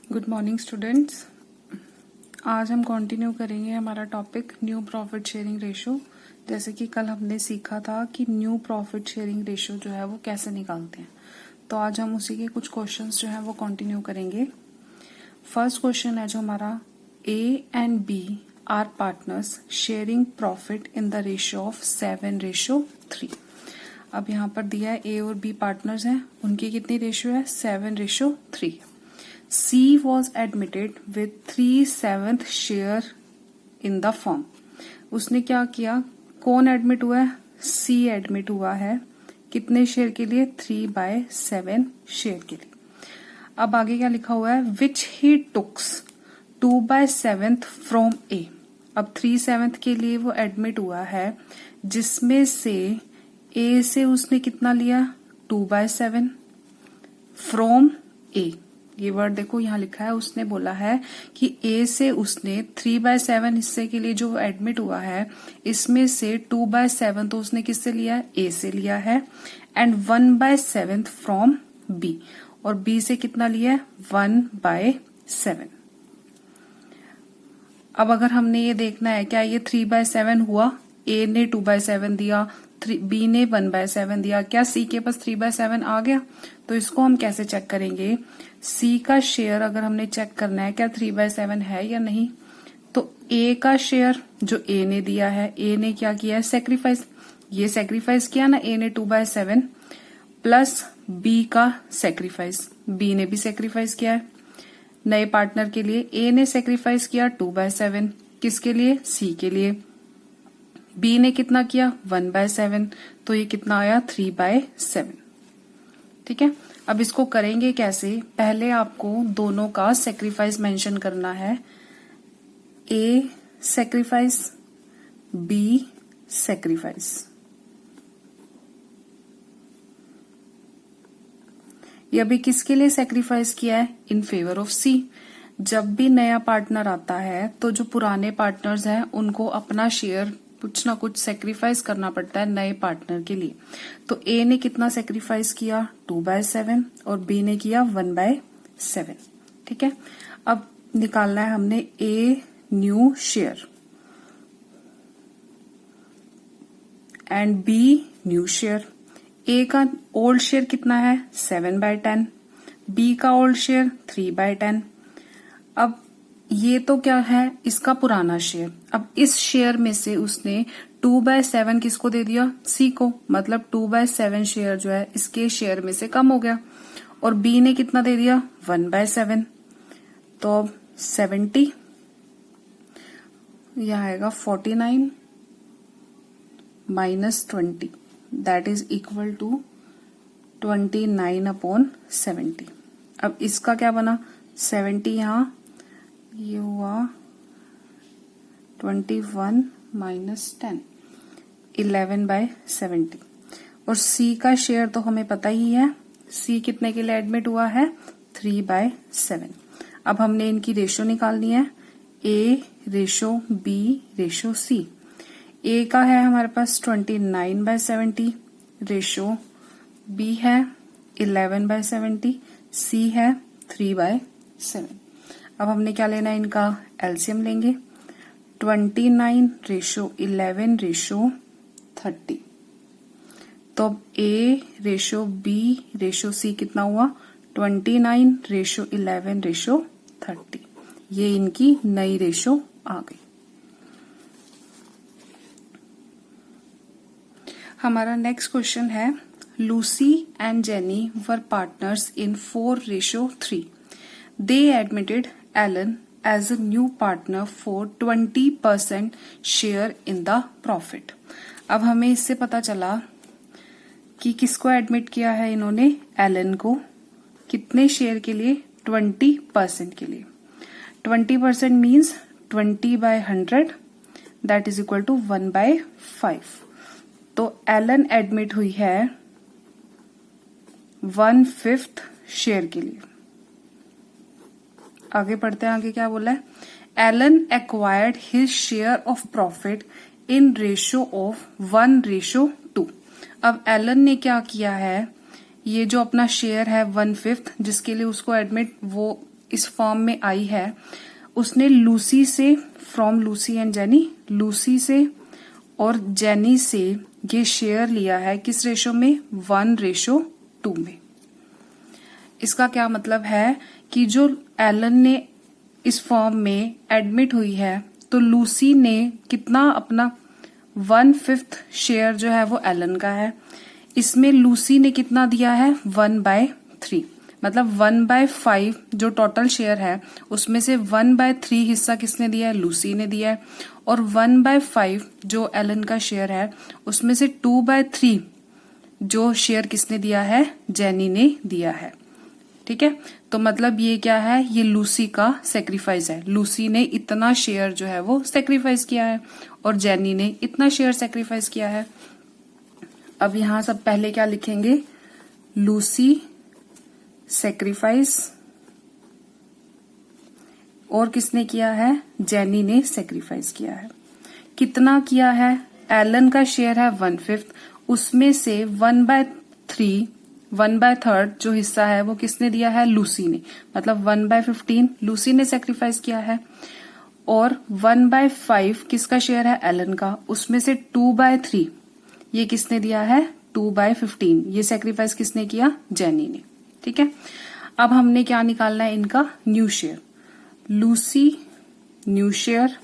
Good morning students. आज हम continue करेंगे हमारा topic new profit sharing ratio. जैसे कि कल हमने सीखा था कि न्यू प्रॉफिट शेयरिंग रेशो जो है वो कैसे निकालते हैं, तो आज हम उसी के कुछ क्वेश्चंस जो है वो कंटिन्यू करेंगे। फर्स्ट क्वेश्चन है जो हमारा, A and B are partners sharing profit in the ratio of 7:3। अब यहाँ पर दिया है ए और बी पार्टनर्स हैं, उनकी कितनी रेशियो है, 7:3। C was admitted with 3/7 share in the firm. उसने क्या किया, कौन एडमिट हुआ है, C एडमिट हुआ है, कितने शेयर के लिए, 3/7 शेयर के लिए। अब आगे क्या लिखा हुआ है, विच ही टुक्स 2/7 फ्रॉम A। अब 3/7 के लिए वो एडमिट हुआ है, जिसमें से A से उसने कितना लिया, 2/7 फ्रॉम A। ये वर्ड देखो यहाँ लिखा है, उसने बोला है कि ए से उसने 3/7 हिस्से के लिए जो एडमिट हुआ है, इसमें से 2/7 तो उसने किससे लिया है, ए से लिया है, एंड 1/7 फ्रॉम बी, और बी से कितना लिया है, 1/7। अब अगर हमने ये देखना है क्या ये 3/7 हुआ, ए ने 2/7 दिया, बी ने 1/7 दिया, क्या सी के पास 3/7 आ गया। तो इसको हम कैसे चेक करेंगे, सी का शेयर अगर हमने चेक करना है क्या 3/7 है या नहीं, तो ए का शेयर जो ए ने दिया है, ए ने क्या किया है, सेक्रीफाइस, ये सेक्रीफाइस किया ना ए ने 2/7, प्लस बी का सेक्रीफाइस, बी ने भी सेक्रीफाइस किया है नए पार्टनर के लिए। ए ने सेक्रीफाइस किया 2/7, किसके लिए, सी के लिए। बी ने कितना किया, 1/7, तो ये कितना आया, 3/7। ठीक है, अब इसको करेंगे कैसे, पहले आपको दोनों का सेक्रीफाइस मेंशन करना है, ए सेक्रीफाइस, बी सेक्रीफाइस। ये अभी किसके लिए सेक्रीफाइस किया है, इन फेवर ऑफ सी। जब भी नया पार्टनर आता है तो जो पुराने पार्टनर्स हैं उनको अपना शेयर कुछ ना कुछ सेक्रीफाइस करना पड़ता है नए पार्टनर के लिए। तो ए ने कितना सेक्रीफाइस किया, 2/7, और बी ने किया 1/7। ठीक है, अब निकालना है हमने A new share and B new share. A का ओल्ड शेयर कितना है, 7/10, बी का ओल्ड शेयर 3/10। अब ये तो क्या है, इसका पुराना शेयर। अब इस शेयर में से उसने 2/7 किसको दे दिया, सी को, मतलब 2/7 शेयर जो है इसके शेयर में से कम हो गया, और बी ने कितना दे दिया, 1/7। तो अब 70, यह आएगा 49 - 20, दैट इज इक्वल टू 29/70। अब इसका क्या बना, 70 यहां, ये हुआ 21 - 10, 11/70। और सी का शेयर तो हमें पता ही है, सी कितने के लिए एडमिट हुआ है, 3/7। अब हमने इनकी रेशो निकालनी है, ए रेशो बी रेशो सी। ए का है हमारे पास 29/70, रेशो बी है 11/70, सी है 3/7। अब हमने क्या लेना है, इनका एलसीएम लेंगे, 29:11:30। तो अब ए रेशो बी रेशो सी कितना हुआ, 29:11:30। ये इनकी नई रेशो आ गई। हमारा नेक्स्ट क्वेश्चन है, Lucy and Jenny were partners in 4:3। They admitted Allen as a new partner for 20% share in the profit. अब हमें इससे पता चला कि किसको एडमिट किया है इन्होंने, एलन को, कितने शेयर के लिए, 20% के लिए। 20% means 20/100, that is equal to 1/5। तो एलन एडमिट हुई है 1/5 शेयर के लिए। आगे पढ़ते हैं, आगे क्या बोला है, Allen acquired his share of profit in ratio of 1:2। अब एलन ने क्या किया है, ये जो अपना शेयर है 1/5 जिसके लिए उसको एडमिट वो इस फर्म में आई है, उसने लूसी से, from Lucy and jenny, Lucy से और जेनी से ये शेयर लिया है किस रेशो में, 1:2 में। इसका क्या मतलब है कि जो एलन ने इस फर्म में एडमिट हुई है, तो लूसी ने कितना अपना 1/5 शेयर जो है वो एलन का है। इसमें लूसी ने कितना दिया है, 1/3, मतलब 1/5 जो टोटल शेयर है उसमें से 1/3 हिस्सा किसने दिया है, लूसी ने दिया है। और 1/5 जो एलन का शेयर है उसमें से 2/3 जो शेयर किसने दिया है, जेनी ने दिया है। ठीक है, तो मतलब ये क्या है, ये लूसी का सेक्रीफाइस है। लूसी ने इतना शेयर जो है वो सेक्रीफाइस किया है और जेनी ने इतना शेयर सेक्रीफाइस किया है। अब यहां सब पहले क्या लिखेंगे, लूसी सेक्रीफाइस और किसने किया है, जेनी ने सेक्रीफाइस किया है। कितना किया है, एलन का शेयर है 1/5, उसमें से 1/3 जो हिस्सा है वो किसने दिया है, लूसी ने, मतलब 1/15 लूसी ने सेक्रीफाइस किया है। और 1/5 किसका शेयर है, एलन का, उसमें से 2/3 ये किसने दिया है, 2/15 ये सेक्रीफाइस किसने किया, जेनी ने। ठीक है, अब हमने क्या निकालना है, इनका new share, Lucy new share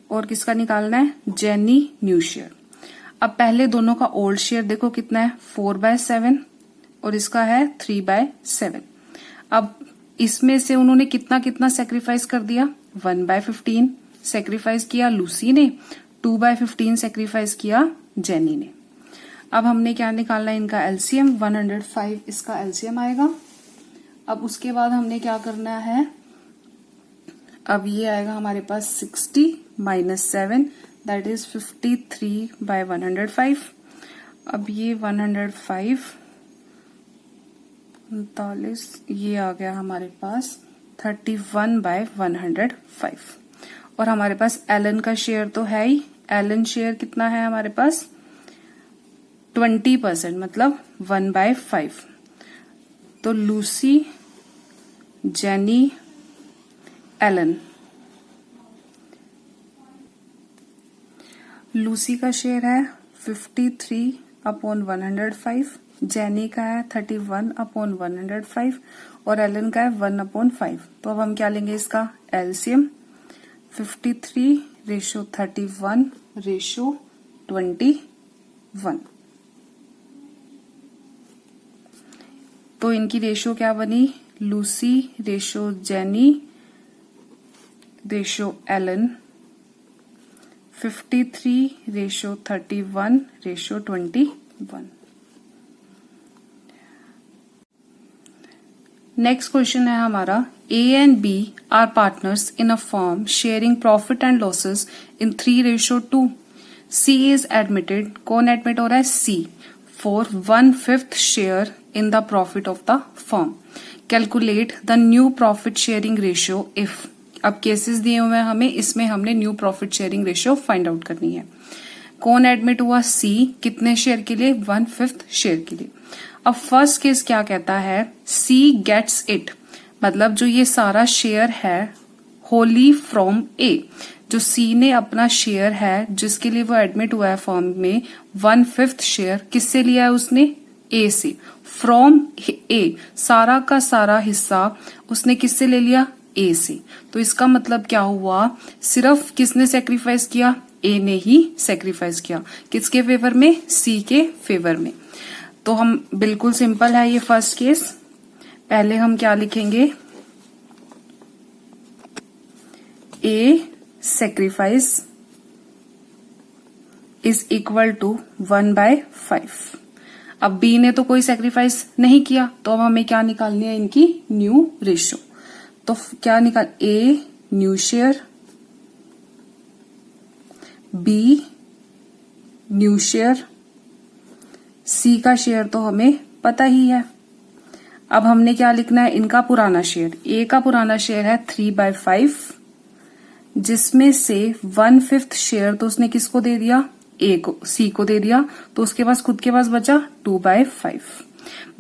और किसका निकालना है, जेनी न्यू शेयर। अब पहले दोनों का ओल्ड शेयर देखो कितना है, 4/7 और इसका है 3/7। अब इसमें से उन्होंने कितना कितना सेक्रीफाइस कर दिया, 1/15 सेक्रीफाइस किया लूसी ने, 2/15 सेक्रीफाइस किया जेनी ने। अब हमने क्या निकालना है, इनका एलसीएम, 105 इसका एलसीएम आएगा। अब उसके बाद हमने क्या करना है, अब ये आएगा हमारे पास 60 - 7 दैट इज 53/105। अब ये 105 39 ये आ गया हमारे पास 31/105। और हमारे पास एलन का शेयर तो है ही, एलन शेयर कितना है हमारे पास 20%, मतलब 1/5। तो लूसी जेनी एलन, लूसी का शेयर है 53/105, जेनी का है 31/105 और एलन का है 1/5। तो अब हम क्या लेंगे, इसका एलसीएम, 53:31:21। तो इनकी रेशो क्या बनी, Lucy ratio Jenny ratio Allen, 53:31:21। Next question है हमारा, A and B are partners in a firm sharing profit and losses in 3:2. C is admitted, कौन एडमिट हो रहा है, C, for 1/5 share in the profit of the firm. Calculate the new profit sharing ratio if. अब cases दिए हुए हैं हमें, इसमें हमने new profit sharing ratio find out करनी है। कौन एडमिट हुआ, C, कितने शेयर के लिए, 1/5 शेयर के लिए। अब फर्स्ट केस क्या कहता है, C गेट्स इट, मतलब जो ये सारा शेयर है होली फ्रॉम A, जो C ने अपना शेयर है जिसके लिए वो एडमिट हुआ है फर्म में, 1/5 शेयर किससे लिया है उसने, A से, फ्रॉम A, सारा का सारा हिस्सा उसने किससे ले लिया, A से। तो इसका मतलब क्या हुआ, सिर्फ किसने सेक्रीफाइस किया, A ने ही सेक्रीफाइस किया, किसके फेवर में, C के फेवर में। तो हम बिल्कुल सिंपल है ये फर्स्ट केस। पहले हम क्या लिखेंगे, A sacrifice is equal to 1/5। अब B ने तो कोई सेक्रीफाइस नहीं किया, तो अब हमें क्या निकालनी है, इनकी न्यू रेशियो। तो क्या निकाल, A new share, B new share, C का शेयर तो हमें पता ही है। अब हमने क्या लिखना है, इनका पुराना शेयर, A का पुराना शेयर है 3/5, जिसमें से 1/5 शेयर तो उसने किसको दे दिया, A को, C को दे दिया, तो उसके पास खुद के पास बचा 2/5।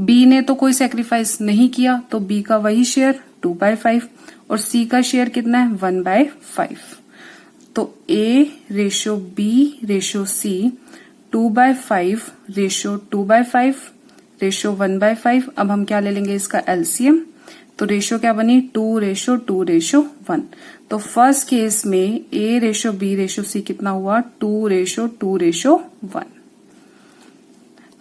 बी ने तो कोई सेक्रीफाइस नहीं किया, तो बी का वही शेयर 2/5 और सी का शेयर कितना है 1/5। तो A ratio B ratio C 2/5 ratio 2/5 ratio 1/5। अब हम क्या ले लेंगे इसका एलसीएम, तो रेशो क्या बनी 2:2:1। तो फर्स्ट केस में A ratio B ratio C कितना हुआ 2:2:1।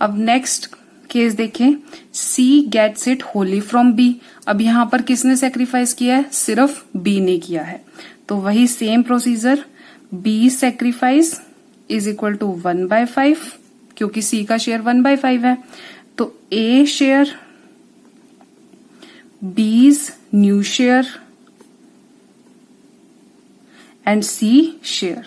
अब नेक्स्ट केस देखें, C gets it wholly from B। अब यहां पर किसने सेक्रीफाइस किया है, सिर्फ B ने किया है, तो वही same procedure B sacrifice is equal to 1/5 क्योंकि C का शेयर 1/5 है। तो A share B's new share and C share.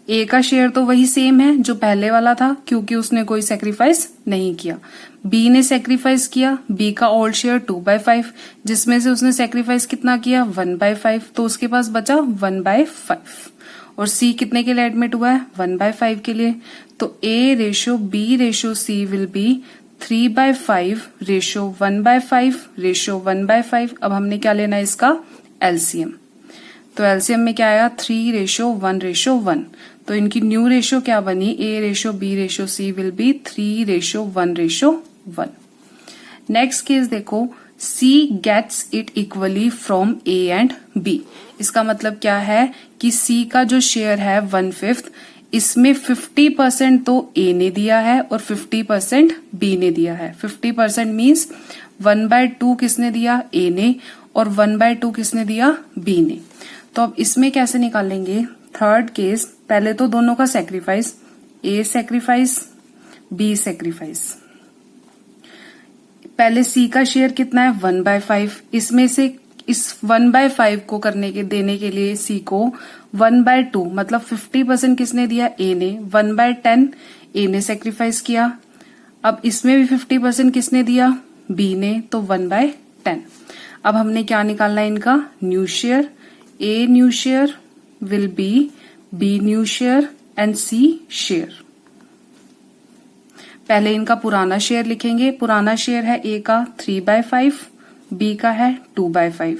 A का शेयर तो वही सेम है जो पहले वाला था क्योंकि उसने कोई सेक्रीफाइस नहीं किया। B ने सेक्रीफाइस किया, B का ओल्ड शेयर 2/5 जिसमें से उसने सेक्रीफाइस कितना किया 1/5, तो उसके पास बचा 1/5 और C कितने के लिए एडमिट हुआ है 1/5 के लिए। तो A ratio B ratio C will B 3/5 ratio 1/5 ratio 1/5। अब हमने क्या लेना है इसका एलसीएम, तो एलसीएम में क्या आया 3:1:1। तो इनकी न्यू रेशो क्या बनी A ratio B ratio C will be 3:1:1। Next case देखो, C gets it equally from A and B। इसका मतलब क्या है कि C का जो शेयर है 1/5, इसमें 50% तो A ने दिया है और 50% B ने दिया है। 50% मीन्स 1/2 किसने दिया A ने और 1/2 किसने दिया B ने। तो अब इसमें कैसे निकालेंगे, थर्ड केस, पहले तो दोनों का sacrifice, A sacrifice B sacrifice. पहले C का शेयर कितना है 1/5, इसमें से इस 1/5 को देने के लिए C को 1/2 मतलब 50% किसने दिया A ने, 1/10 A ने सेक्रीफाइस किया। अब इसमें भी 50% किसने दिया B ने, तो 1/10। अब हमने क्या निकालना है इनका new share, A new share will be B new share and C share. पहले इनका पुराना शेयर लिखेंगे, पुराना शेयर है A का 3/5, B का है 2/5,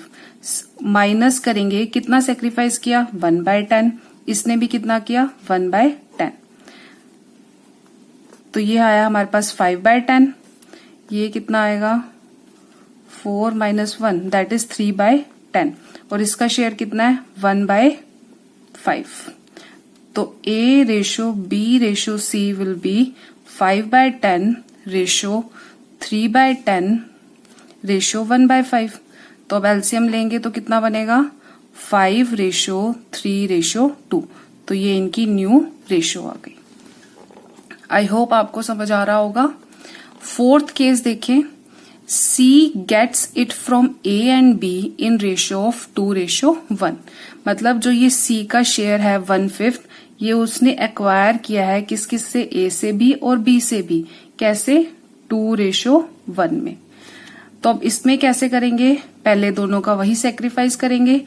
माइनस करेंगे कितना सेक्रीफाइस किया 1/10, इसने भी कितना किया 1/10, तो ये आया हमारे पास 5/10, ये कितना आएगा 4 - 1 दैट इज 3/10 और इसका शेयर कितना है 1/5। तो A ratio B ratio C will B 5/10 ratio 3/10 ratio 1/5। तो अब एलसीएम लेंगे तो कितना बनेगा 5:3:2। तो ये इनकी न्यू रेशो आ गई। आई होप आपको समझ आ रहा होगा। फोर्थ केस देखें, C gets it from A and B in ratio of 2:1। मतलब जो ये C का शेयर है 1/5, ये उसने एक्वायर किया है किस किस से, A से भी और B से भी। कैसे 2:1 में। तो अब इसमें कैसे करेंगे, पहले दोनों का वही सेक्रीफाइस करेंगे।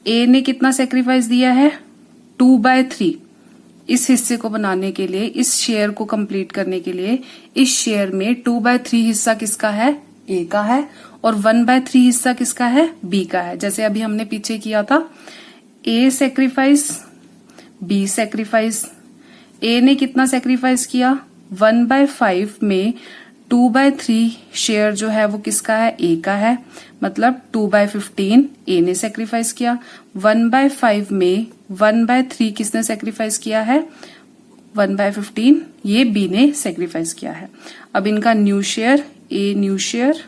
A ने कितना सेक्रीफाइस दिया है 2/3। इस हिस्से को बनाने के लिए, इस शेयर को कंप्लीट करने के लिए, इस शेयर में 2/3 हिस्सा किसका है A का है और 1/3 हिस्सा किसका है B का है। जैसे अभी हमने पीछे किया था, A sacrifice B sacrifice. A ने कितना सेक्रीफाइस किया 1/5 में 2/3 शेयर जो है वो किसका है A का है, मतलब 2/15 A ने सेक्रीफाइस किया। 1/5 में 1/3 किसने सेक्रीफाइस किया है 1/15, ये B ने सेक्रीफाइस किया है। अब इनका new share A new share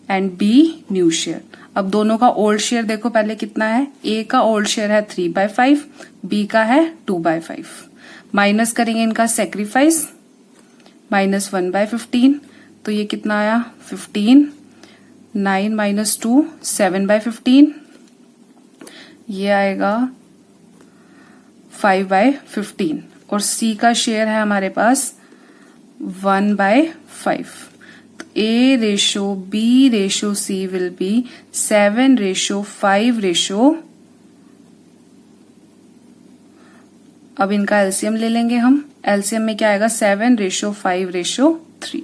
and B new share. अब दोनों का ओल्ड शेयर देखो पहले कितना है, A का ओल्ड शेयर है 3/5, B का है 2/5। माइनस करेंगे इनका सेक्रीफाइस, -1/15, तो ये कितना आया 15, 9 - 2 7/15, ये आएगा 5/15 और C का शेयर है हमारे पास 1/5। तो A ratio B ratio C will B 7:5 अब इनका एलसीएम ले लेंगे हम, एलसीएम में क्या आएगा 7:5:3।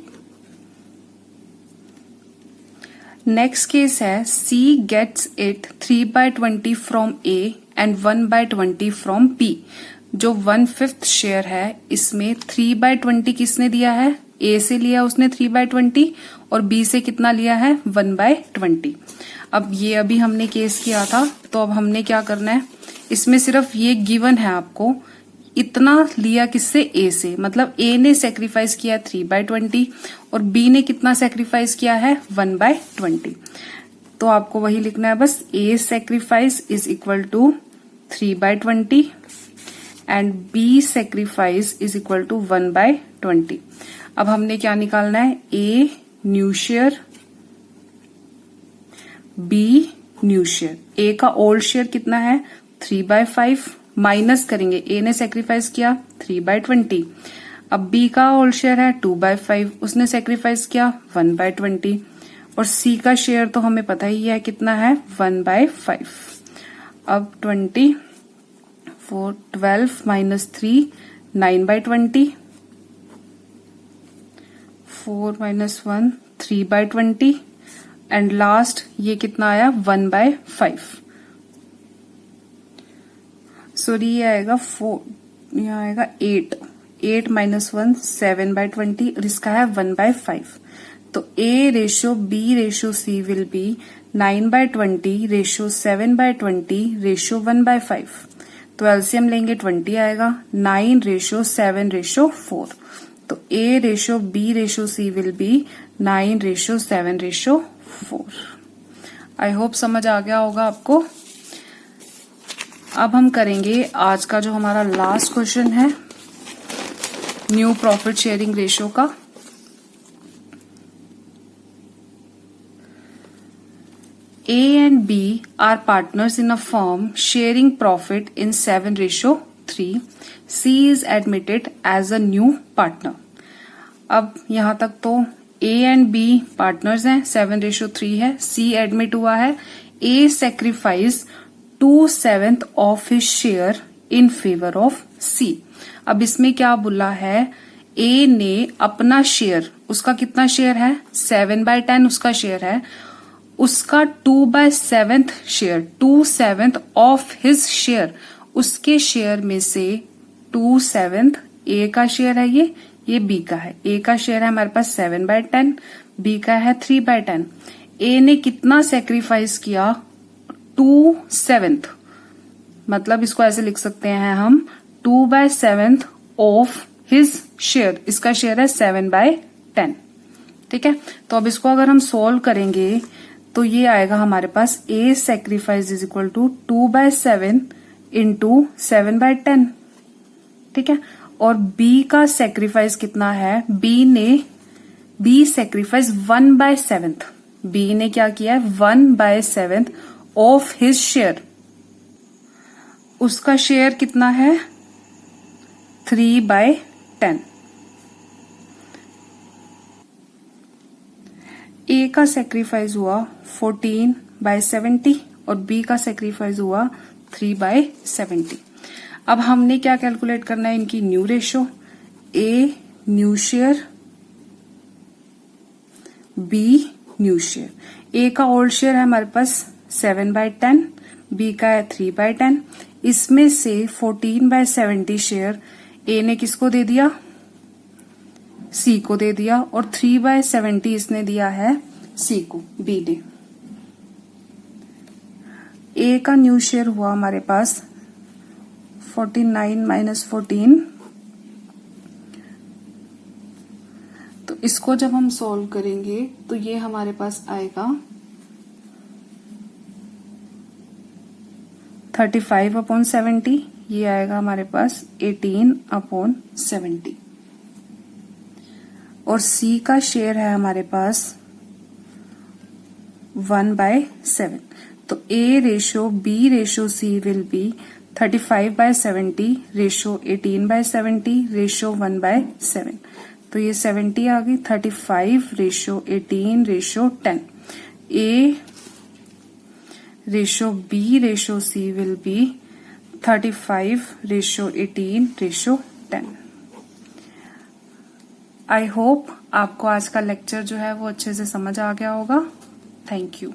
नेक्स्ट केस है C gets it 3/20 from A and 1/20 from B। जो 1/5 शेयर है इसमें 3/20 किसने दिया है? A से लिया उसने 3/20 और B से कितना लिया है? 1/20। अब ये अभी हमने केस किया था, तो अब हमने क्या करना है, इसमें सिर्फ ये गिवन है आपको, इतना लिया किससे? A से, मतलब A ने सेक्रीफाइस किया 3/20 और B ने कितना सेक्रीफाइस किया है? 1/20। तो आपको वही लिखना है बस, A sacrifice is equal to 3/20 and B sacrifice is equal to 1/20। अब हमने क्या निकालना है? A new share, B new share. A का ओल्ड शेयर कितना है? 3/5 माइनस करेंगे, A ने सेक्रीफाइस किया 3/20। अब B का ओल्ड शेयर है 2/5, उसने सेक्रीफाइस किया 1/20 और C का शेयर तो हमें पता ही है कितना है? 1/5। अब 12 माइनस 3 9/20, 4 माइनस 1 3/20 एंड लास्ट ये कितना आया? 1/5। सॉरी ये आएगा 4, यहाँ आएगा 8 माइनस 1 7/20 और इसका है 1/5। तो A ratio B ratio C will B 9/20 ratio 7/20 ratio 1/5। तो एलसीएम लेंगे 20 आएगा, 9:7:4। तो A ratio B ratio C will B 9:7:4। I hope समझ आ गया होगा आपको। अब हम करेंगे आज का जो हमारा लास्ट क्वेश्चन है न्यू प्रॉफिट शेयरिंग रेशो का। A and B are partners in a firm sharing profit in 7:3. C is admitted as a new partner. अब यहां तक तो A and B पार्टनर्स हैं, 7:3 है, C एडमिट हुआ है, A sacrifice 2/7 of his share in favour of C। अब इसमें क्या बोला है? A ने अपना शेयर, उसका कितना शेयर है? 7/10 उसका शेयर है, उसका 2/7 शेयर, 2/7 ऑफ हिज शेयर, उसके शेयर में से 2/7 A का शेयर है, ये B का है। A का शेयर है हमारे पास 7/10, B का है 3/10। A ने कितना सेक्रीफाइस किया? 2/7, मतलब इसको ऐसे लिख सकते हैं हम 2/7 ऑफ हिज शेयर, इसका शेयर है 7/10। ठीक है, तो अब इसको अगर हम सोल्व करेंगे तो ये आएगा हमारे पास A sacrifice is equal to 2/7 into 7/10। ठीक है, और B का सेक्रीफाइस कितना है? B सेक्रीफाइस 1/7, B ने क्या किया है? 1/7 ऑफ हिज शेयर, उसका शेयर कितना है? 3/10। A का सेक्रीफाइस हुआ 14/70 और B का सेक्रीफाइस हुआ 3/70। अब हमने क्या कैलकुलेट करना है? इनकी new ratio. A new share, B new share. A का ओल्ड शेयर है हमारे पास 7/10, B का है 3/10। इसमें से 14/70 शेयर A ने किसको दे दिया? C को दे दिया और 3/70 इसने दिया है C को, B ने। A का न्यू शेयर हुआ हमारे पास 49 माइनस 14। तो इसको जब हम सॉल्व करेंगे तो ये हमारे पास आएगा 35/70, ये आएगा हमारे पास 18/70 और C का शेयर है हमारे पास 1/7। तो A ratio B ratio C will B 35/70 ratio 18/70 ratio 1/7। तो ये 70 आ गई, 35 ratio 18 ratio 10। A ratio B ratio C will B 35 ratio 18 ratio 10। I hope आपको आज का लेक्चर जो है वो अच्छे से समझ आ गया होगा। Thank you.